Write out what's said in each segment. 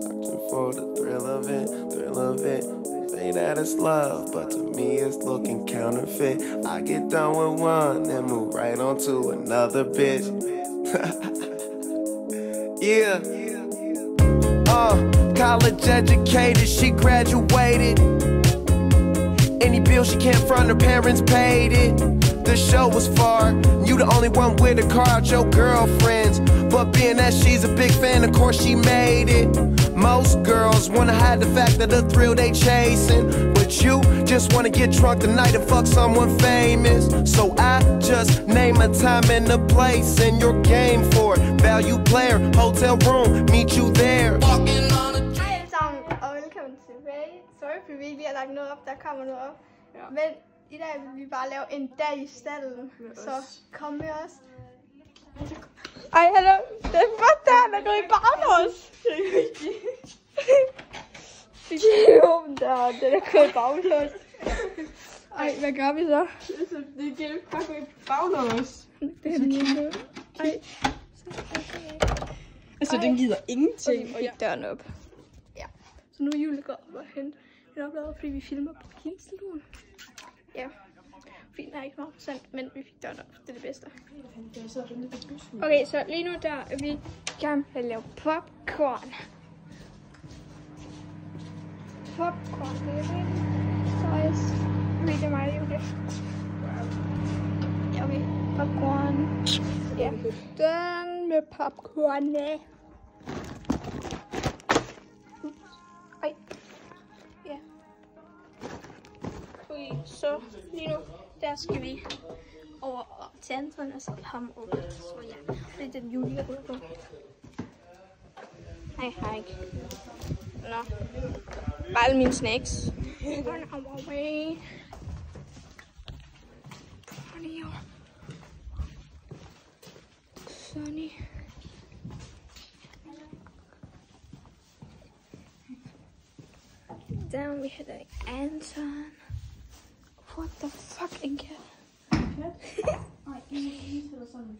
Searching for the thrill of it, Say that it's love, but to me it's looking counterfeit. I get done with one and move right on to another bitch. Yeah. College educated, she graduated. Any bill she can't front, her parents paid it. The show was far, you the only one with a car out your girlfriends. But being that she's a big fan, of course she made it. Most girls wanna hide the fact of the thrill they chasing, but you just wanna get drunk tonight and fuck someone famous. So I just name a time and a place and your game for it. Value player, hotel room, meet you there. Walking on a Hej alle sammen og velkommen tilbage. Sorry fordi vi ikke lige har lagt noget op, der kommer noget op. Ja. Men i dag vil vi bare lave en dag i stallen, så kom med os. Ej, hallo, det er bare der går i baglås. Jo, den er gået i baglås. Ej, hvad gør vi så? Det kan bare gå i baglås. Det er lige ej. Altså, den gider ingenting. Okay, fik døren op. Ja, så nu er Julie gået op og hente en oplader, fordi vi filmer på Kingston. Ja. Fint, der er ikke meget procent, men vi fik døren op. Det er det bedste. Okay, så lige nu der er vi i gang med at lave popcorn. Popcorn, det er rigtig nice. Det er mig, Julie. Ja, okay. Popcorn. Ja, den med popcorn. Ej. Ja. Okay, så lige nu, der skal vi over til Anton og sætte ham over. Så ja, det er den Julie, der går på. Hej. Nå. Bare alle mine snacks. Run away. Sunny. Then we had like Anton. What the fuck, en kat? Nej, en kat sådan en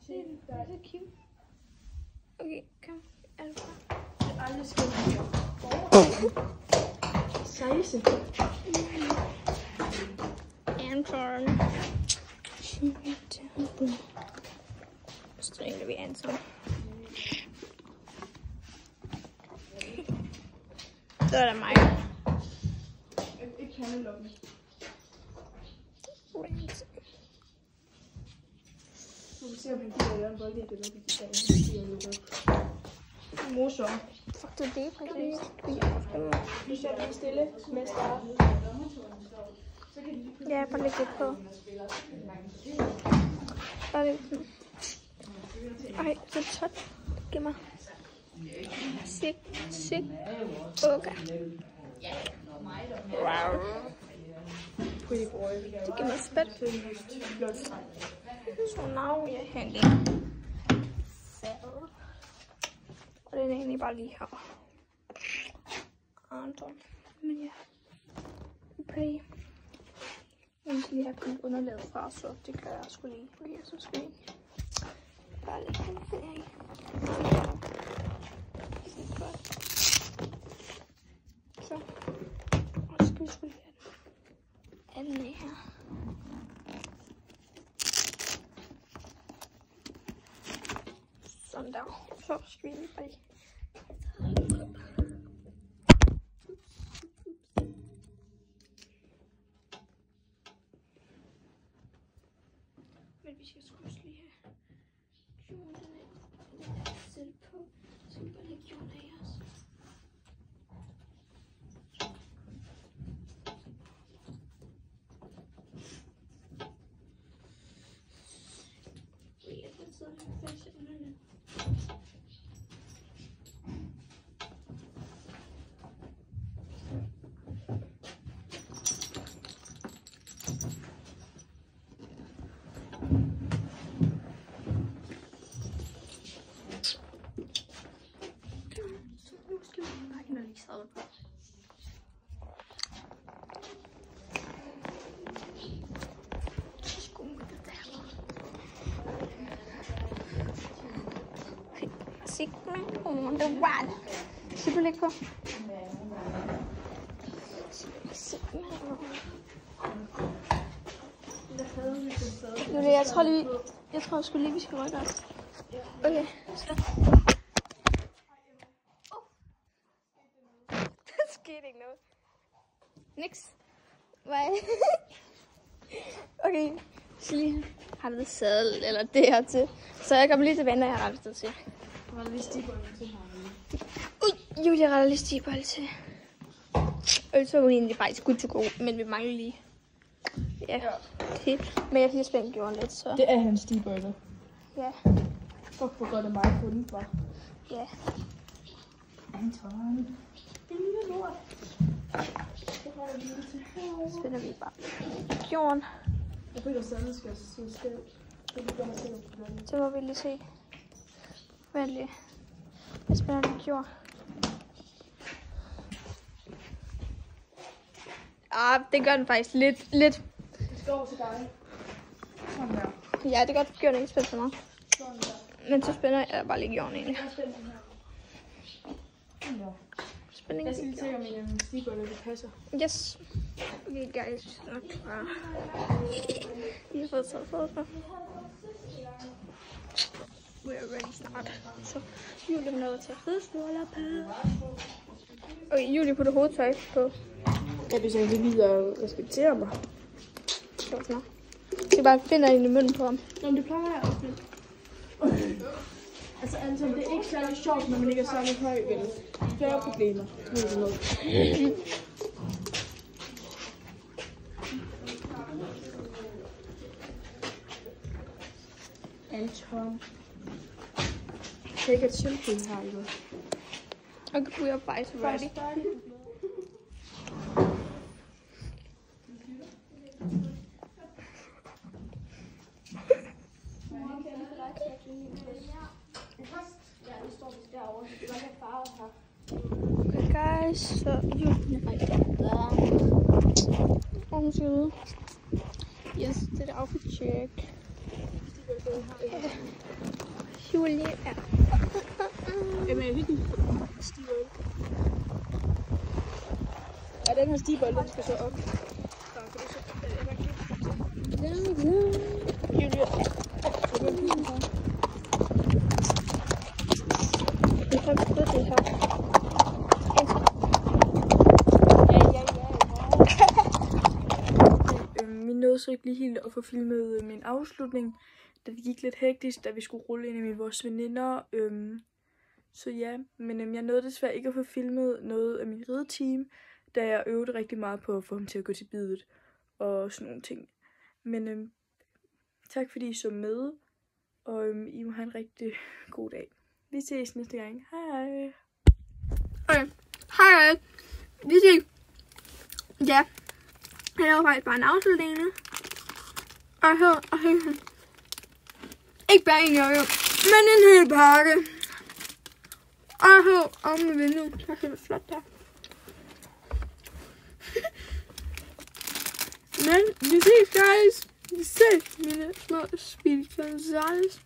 se, det er så cute. Okay, kom. Er du klar? Det er aldrig sket. Sejse. Anton. Så egentlig vi Anton. Så er der mig. Ikke handeloppen. Nu vil se, om han gider gøre en bold i det, morsom. Fuck, det er det, faktisk. Du ser lige stille med start. Ja, bare læg lidt på. Bare lidt sådan. Ej, det er tødt. Giv mig. Sik. Okay. Wow. Pretty boy. Det giver mig spæt. Så now jeg henter. Og den er egentlig bare lige her. Anton. Men ja. Play. Jeg skal lige have kommet underlaget fra, så det gør jeg sgu lige. Okay, så skal vi bare lidt her i. Så. Og så skal vi sgu lige have den anden her. Sådan der. Så skal vi lige bare lige. Men vi skal sgu også lige have kjolene selv på. Så skal vi bare lægge kjolen af os. Sigma on the one. Skal du lægge på? Sigma. Julie, jeg tror sgu lige, vi skal rykke os. Okay, så. Der skete ikke noget. Niks. Hvad? Okay, så lige har det sadel eller det her til. Så jeg kommer lige tilbage, når jeg har rettet det til. Du retter lige stibold til her. Julie retter lige stibold til. Og så var hun egentlig faktisk good to go, men vi mangler lige. Ja, helt. Men jeg bliver spændt gjort lidt, så. Det er hans stibold. Ja. Fuck, hvor godt er mig fundet, var. Ja. Anton. Det er lille lort. Så spænder vi bare jorden. Jeg føler, at sandet skal se skævt. Så må vi lige se. Vent lige. Jeg spænder lige jord. Det gør den faktisk lidt. Det skal over til dig. Sådan der. Ja, det gør den ikke spændt så meget. Sådan der. Men så spænder jeg bare lige jorden egentlig. Jeg spænder den her. Sådan der. Spænding. Jeg skal lige se, om min stibold det passer. Yes. Okay, guys. Nok klar. Vi har fået taget foto. We are ready snart. Så Julie er nået til fødselsdager på. Okay, Julie putter hovedtøj på. Ja, hvis jeg ikke gider at respektere mig. Det var snart. Jeg skal bare finde ind i munden på ham. Nå, men det plejer jeg også lidt. Altså, Anton, det er ikke særlig sjovt, når man ikke er særlig høj, vel? Flere problemer. Anton. Take a chill pill her, jo. Okay, we are bite ready. Okay guys, så Julie er faktisk der. Og hun skal ud. Yes, det er det outfit check. Julie er... Jamen, jeg den stibold. Ja, den her stibold, den skal så op. Julie er... Det er faktisk det her. Vi nåede så ikke lige helt at få filmet min afslutning, da det gik lidt hektisk, da vi skulle rulle ind med vores veninder. Så ja, men jeg nåede desværre ikke at få filmet noget af min rideteam, da jeg øvede rigtig meget på at få ham til at gå til bidet og sådan nogle ting. Men tak fordi I så med, og I må have en rigtig god dag. Vi ses næste gang. Hej. Okay, hej. Vi ses. Ja, jeg laver faktisk bare en afslutning nu. Og her. Ikke bare en jojo, men en hel pakke. Og her om med vinduet. Så er det flot der. Men vi ses, guys. Vi ses, mine små Speedy Gonzales.